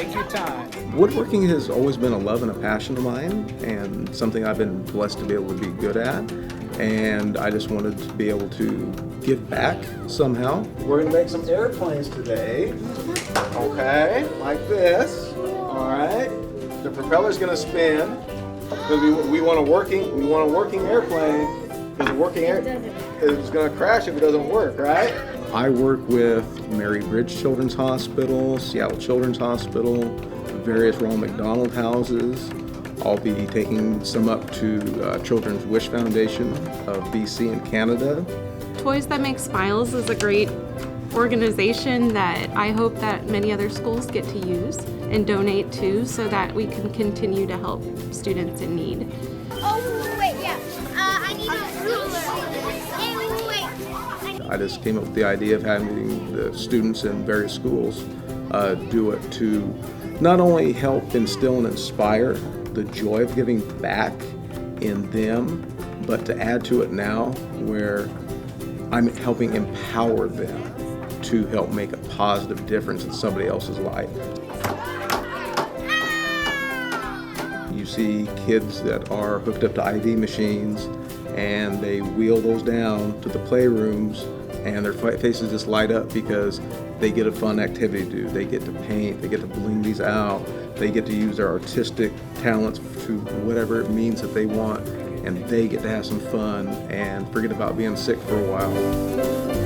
Take your time. Woodworking has always been a love and a passion of mine, and something I've been blessed to be able to be good at. And I just wanted to be able to give back somehow. We're going to make some airplanes today. Okay, like this. All right. The propeller's going to spin because we want a working airplane. Because a working airplane is going to crash if it doesn't work, right? I work with Mary Bridge Children's Hospital, Seattle Children's Hospital, various Ronald McDonald houses. I'll be taking some up to Children's Wish Foundation of BC and Canada. Toys That Make Smiles is a great organization that I hope that many other schools get to use and donate to so that we can continue to help students in need. Oh, wait, yeah. I need a ruler. Hey, wait. I just came up with the idea of having the students in various schools do it to not only help instill and inspire the joy of giving back in them, but to add to it now where I'm helping empower them to help make a positive difference in somebody else's life. You see kids that are hooked up to IV machines and they wheel those down to the playrooms and their faces just light up because they get a fun activity to do. They get to paint, they get to bling these out, they get to use their artistic talents to whatever it means that they want, and they get to have some fun and forget about being sick for a while.